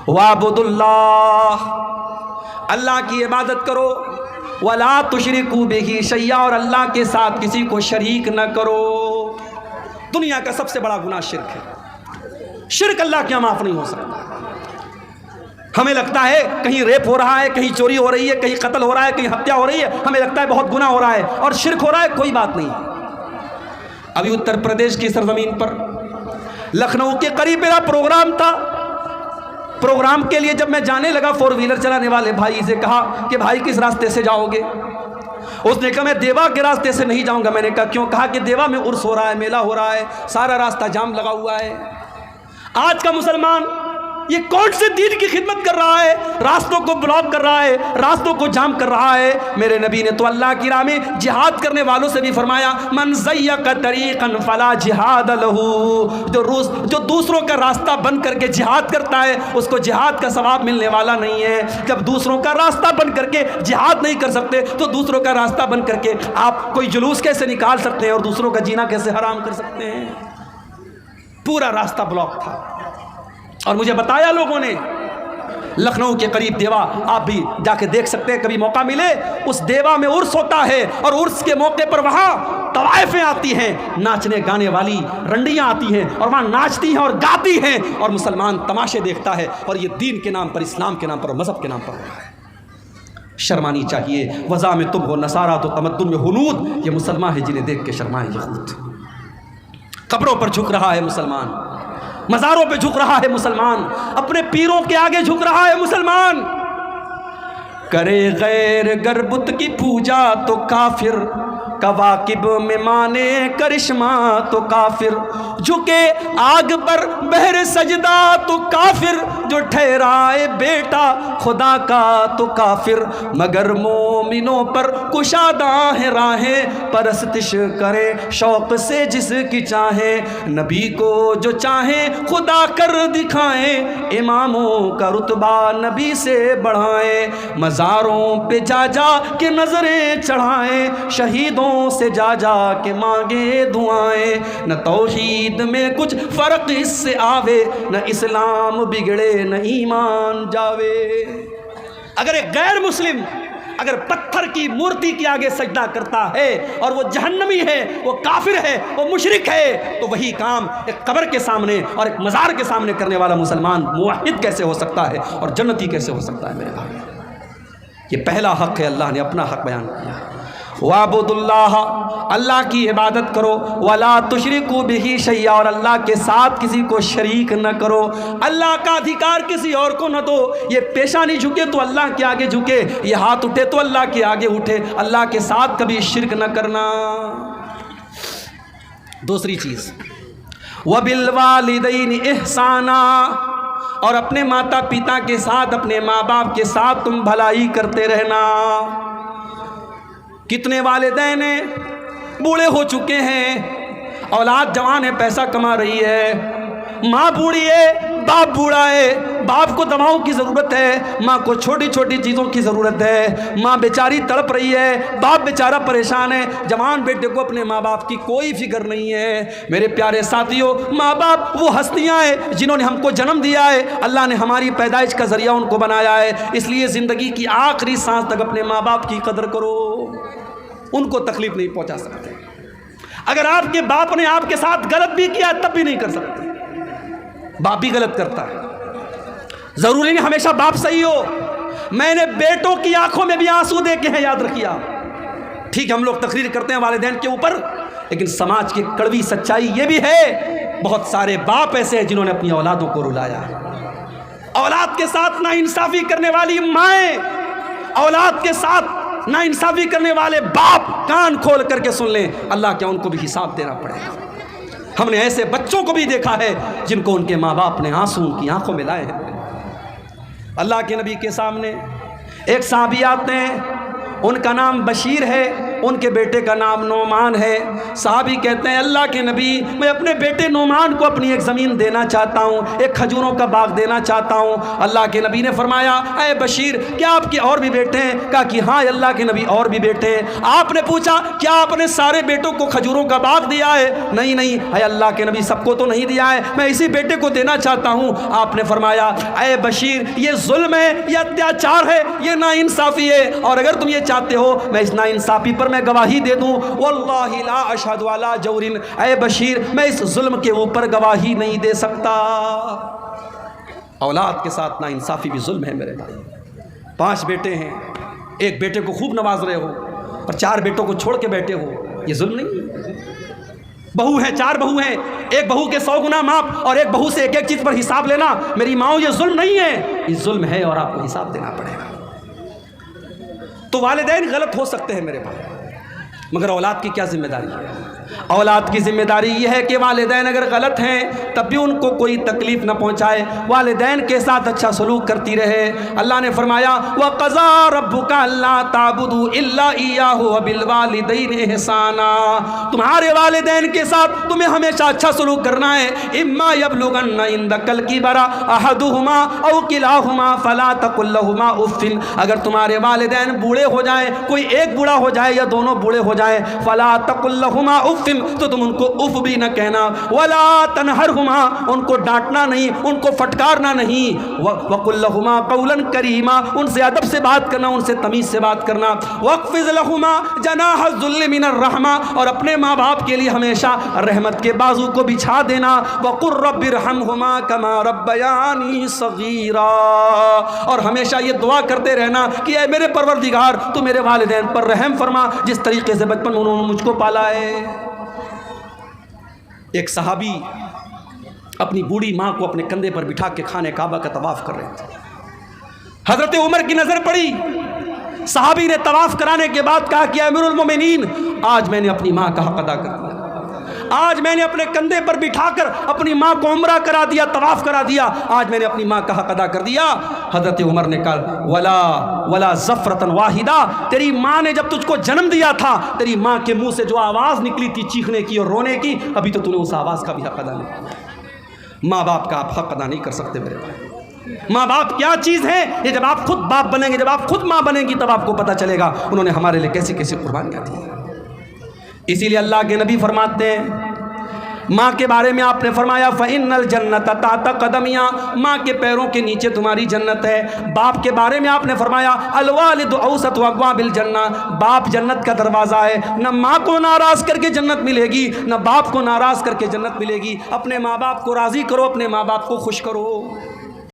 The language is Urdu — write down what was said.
وَاعْبُدُوا اللَّهَ، اللہ کی عبادت کرو، وَلَا تُشْرِكُوا بِهِ شَيْئًا، اور اللہ کے ساتھ کسی کو شریک نہ کرو۔ دنیا کا سب سے بڑا گناہ شرک ہے، شرک اللہ کے معاف نہیں ہو سکتا۔ ہمیں لگتا ہے کہیں ریپ ہو رہا ہے، کہیں چوری ہو رہی ہے، کہیں قتل ہو رہا ہے، کہیں ہتیا ہو رہی ہے، ہمیں لگتا ہے بہت گناہ ہو رہا ہے اور شرک ہو رہا ہے، کوئی بات نہیں۔ ابھی اتر پردیش کی سرزمین پر لکھنؤ کے قریب میرا پروگرام تھا، پروگرام کے لیے جب میں جانے لگا، فور ویلر چلانے والے بھائی سے کہا کہ بھائی کس راستے سے جاؤ گے؟ اس نے کہا میں دیوا کے راستے سے نہیں جاؤں گا۔ میں نے کہا کیوں؟ کہا کہ دیوا میں عرس ہو رہا ہے، میلہ ہو رہا ہے، سارا راستہ جام لگا ہوا ہے۔ آج کا مسلمان یہ کون سے دین کی خدمت کر رہا ہے؟ راستوں کو بلاک کر رہا ہے، راستوں کو جام کر رہا ہے۔ میرے نبی نے تو اللہ کی راہ میں جہاد کرنے والوں سے بھی فرمایا من زیق طریقا فلا جہاد لہ، جو دوسروں کا راستہ بند کر کے جہاد کرتا ہے اس کو جہاد کا ثواب ملنے والا نہیں ہے۔ جب دوسروں کا راستہ بند کر کے جہاد نہیں کر سکتے تو دوسروں کا راستہ بند کر کے آپ کوئی جلوس کیسے نکال سکتے ہیں اور دوسروں کا جینا کیسے حرام کر سکتے ہیں؟ پورا راستہ بلاک تھا اور مجھے بتایا لوگوں نے لکھنؤ کے قریب دیوا، آپ بھی جا کے دیکھ سکتے ہیں کبھی موقع ملے، اس دیوا میں عرس ہوتا ہے اور عرس کے موقع پر وہاں طوائفیں آتی ہیں، ناچنے گانے والی رنڈیاں آتی ہیں اور وہاں ناچتی ہیں اور گاتی ہیں اور مسلمان تماشے دیکھتا ہے، اور یہ دین کے نام پر، اسلام کے نام پر اور مذہب کے نام پر ہو رہا ہے۔ شرمانی چاہیے، وضع میں تم ہو نصارہ تو تمدن میں ہنود، یہ مسلمان ہے جنہیں دیکھ کے شرمائیں یہود۔ قبروں پر جھک رہا ہے مسلمان، مزاروں پہ جھک رہا ہے مسلمان، اپنے پیروں کے آگے جھک رہا ہے مسلمان۔ کرے غیر گر بت کی پوجا تو کافر، کواکب میں مانے کرشمہ تو کافر، جھکے آگ پر بہر سجدہ تو کافر، جو ٹھہرائے بیٹا خدا کا تو کافر، مگر مومنوں پر کشادہ ہے راہیں، پرستش کرے شوق سے جس کی چاہیں، نبی کو جو چاہیں خدا کر دکھائیں، اماموں کا رتبہ نبی سے بڑھائیں، مزاروں پہ جا جا کے نظریں چڑھائیں، شہیدوں سے جا جا کے مانگے دعائیں، نہ توحید میں کچھ فرق اس سے آوے، نہ اسلام بگڑے نہ ایمان جاوے۔ اگر ایک غیر مسلم اگر پتھر کی مورتی کے آگے سجدہ کرتا ہے اور وہ جہنمی ہے، وہ کافر ہے، وہ مشرک ہے، تو وہی کام ایک قبر کے سامنے اور ایک مزار کے سامنے کرنے والا مسلمان موحد کیسے ہو سکتا ہے اور جنتی کیسے ہو سکتا ہے؟ میرے بھائی، یہ پہلا حق ہے، اللہ نے اپنا حق بیان کیا۔ وَاعْبُدُوا اللَّهَ، اللہ کی عبادت کرو، وَلَا تُشْرِكُوا بِهِ شَيْئًا، اور اللہ کے ساتھ کسی کو شریک نہ کرو۔ اللہ کا ادھیکار کسی اور کو نہ دو۔ یہ پیشانی جھکے تو اللہ کے آگے جھکے، یہ ہاتھ اٹھے تو اللہ کے آگے اٹھے، اللہ کے ساتھ کبھی شرک نہ کرنا۔ دوسری چیز وَبِالْوَالِدَيْنِ إِحْسَانًا، اور اپنے ماتا پتا کے ساتھ، اپنے ماں باپ کے ساتھ تم بھلائی کرتے رہنا۔ کتنے والدین بوڑھے ہو چکے ہیں، اولاد جوان ہے، پیسہ کما رہی ہے، ماں بوڑھی ہے، باپ بوڑھا ہے، باپ کو دواؤں کی ضرورت ہے، ماں کو چھوٹی چھوٹی چیزوں کی ضرورت ہے، ماں بیچاری تڑپ رہی ہے، باپ بیچارہ پریشان ہے، جوان بیٹے کو اپنے ماں باپ کی کوئی فکر نہیں ہے۔ میرے پیارے ساتھیوں، ماں باپ وہ ہستیاں ہیں جنہوں نے ہم کو جنم دیا ہے، اللہ نے ہماری پیدائش کا ذریعہ ان کو بنایا ہے، اس لیے زندگی کی آخری سانس تک اپنے ماں باپ کی قدر کرو، ان کو تکلیف نہیں پہنچا سکتے۔ اگر آپ کے باپ نے آپ کے ساتھ غلط بھی کیا تب بھی نہیں کر سکتے، باپ بھی غلط کرتا ہے، ضروری نہیں ہمیشہ باپ صحیح ہو۔ میں نے بیٹوں کی آنکھوں میں بھی آنسو دیکھے ہیں، یاد رکھیے آپ۔ ٹھیک ہم لوگ تقریر کرتے ہیں والدین کے اوپر، لیکن سماج کی کڑوی سچائی یہ بھی ہے، بہت سارے باپ ایسے ہیں جنہوں نے اپنی اولادوں کو رلایا ہے۔ اولاد کے ساتھ ناانصافی کرنے والی مائیں، اولاد کے ساتھ ناانصافی کرنے والے باپ، کان کھول کر کے سن لیں، اللہ کیا ان کو بھی حساب دینا پڑے گا۔ ہم نے ایسے بچوں کو بھی دیکھا ہے جن کو ان کے ماں باپ نے آنسو ان کی آنکھوں میں لائے ہیں۔ اللہ کے نبی کے سامنے ایک صحابی آتے ہیں، ان کا نام بشیر ہے، ان کے بیٹے کا نام نعمان ہے۔ صحابی کہتے ہیں اللہ کے نبی میں اپنے بیٹے نعمان کو اپنی ایک زمین دینا چاہتا ہوں، ایک کھجوروں کا باغ دینا چاہتا ہوں۔ اللہ کے نبی نے فرمایا اے بشیر کیا آپ کے اور بھی بیٹے ہیں؟ کہا کہ ہاں اللہ کے نبی اور بھی بیٹے ہیں۔ آپ نے پوچھا کیا آپ نے سارے بیٹوں کو کھجوروں کا باغ دیا ہے؟ نہیں نہیں اے اللہ کے نبی سب کو تو نہیں دیا ہے، میں اسی بیٹے کو دینا چاہتا ہوں۔ آپ نے فرمایا اے بشیر یہ ظلم ہے، یہ اتیاچار ہے، یہ ناانصافی ہے، اور اگر تم یہ چاہتے ہو میں اس ناانصافی پر میں گواہی دے دوں، واللہ لا اشہد علی جور، اے بشیر میں اس ظلم کے اوپر گواہی نہیں دے سکتا۔ اولاد کے ساتھ ناانصافی بھی ظلم ہے میرے بھائی۔ 5 بیٹے ہیں، ایک بیٹے کو خوب نواز رہے ہو اور 4 بیٹوں کو چھوڑ کے بیٹھے ہو، یہ ظلم نہیں ہے؟ بہو ہیں، 4 بہو ہیں، ایک بہو کے 100 گنا معاف اور ایک بہو سے ایک ایک چیز پر حساب لینا، میری ماؤں یہ ظلم نہیں ہے، یہ ظلم ہے اور آپ کو حساب دینا پڑے گا۔ تو والدین غلط ہو سکتے ہیں میرے بھائی، مگر اولاد کی کیا ذمہ داری ہے؟ اولاد کی ذمہ داری یہ ہے کہ والدین اگر غلط ہیں تب بھی ان کو کوئی تکلیف نہ پہنچائے، والدین کے ساتھ اچھا سلوک کرتی رہے۔ اللہ نے فرمایا وَقَضَىٰ رَبُّكَ أَلَّا تَعْبُدُوا إِلَّا إِيَّاهُ وَبِالْوَالِدَيْنِ إِحْسَانًا، تمہارے والدین کے ساتھ تمہیں ہمیشہ اچھا سلوک کرنا ہے۔ إِمَّا يَبْلُغَنَّ عِندَكَ الْكِبَرَ أَحَدُهُمَا أَوْ كِلَاهُمَا فَلَا تَقُل لَّهُمَا أُفٍّ، اگر تمہارے والدین بوڑھے ہو جائیں، کوئی ایک بوڑھا ہو جائے یا دونوں بوڑھے ہو جائیں، فَلَا تَقُل لَّهُمَا أُفٍّ، تو تم ان کو اف بھی نہ کہنا، ولا تنہرہما، ان کو ڈانٹنا نہیں، ان کو پھٹکارنا نہیں، وقل لہما قولا کریما، ان سے ادب سے بات کرنا، ان سے تمیز سے بات کرنا، واخفض لہما جناح الذل من الرحمہ، اور اپنے ماں باپ کے لیے ہمیشہ رحمت کے بازو کو بچھا دینا، وقل رب ارحمہما کما ربیانی صغیرا، اور ہمیشہ یہ دعا کرتے رہنا کہ اے میرے پروردگار تو میرے والدین پر رحم فرما جس طریقے سے بچپن میں انہوں نے مجھ کو پالا ہے۔ ایک صحابی اپنی بوڑھی ماں کو اپنے کندھے پر بٹھا کے خانہ کعبہ کا طواف کر رہے تھے۔ حضرت عمر کی نظر پڑی، صحابی نے طواف کرانے کے بعد کہا کہ امیر المومنین آج میں نے اپنی ماں کا حق ادا کر دیا، آج میں نے اپنے کندھے پر بٹھا کر اپنی ماں کو عمرہ کرا دیا، طواف کرا دیا، آج میں نے اپنی ماں کا حق ادا کر دیا۔ حضرت عمر نے کہا ولا زفرتن واحدہ، تیری ماں نے جب تجھ کو جنم دیا تھا تیری ماں کے منہ سے جو آواز نکلی تھی چیخنے کی اور رونے کی، ابھی تو نے اس آواز کا بھی حق ادا نہیں کیا۔ ماں باپ کا آپ حق ادا نہیں کر سکتے میرے بھائی۔ ماں باپ کیا چیز ہے یہ جب آپ خود باپ بنیں گے، جب آپ خود ماں بنیں گی تب آپ کو پتہ چلے گا انہوں نے ہمارے لیے کیسی کیسی قربانیاں دی۔ اسی لیے اللہ کے نبی فرماتے ہیں ماں کے بارے میں آپ نے فرمایا فَإِنَّ الْجَنَّةَ تَحْتَ قَدَمِهَا، ماں کے پیروں کے نیچے تمہاری جنت ہے۔ باپ کے بارے میں آپ نے فرمایا الوالد اوسط ابواب الجنہ، باپ جنت کا دروازہ ہے، نہ ماں کو ناراض کر کے جنت ملے گی نہ باپ کو ناراض کر کے جنت ملے گی۔ اپنے ماں باپ کو راضی کرو، اپنے ماں باپ کو خوش کرو۔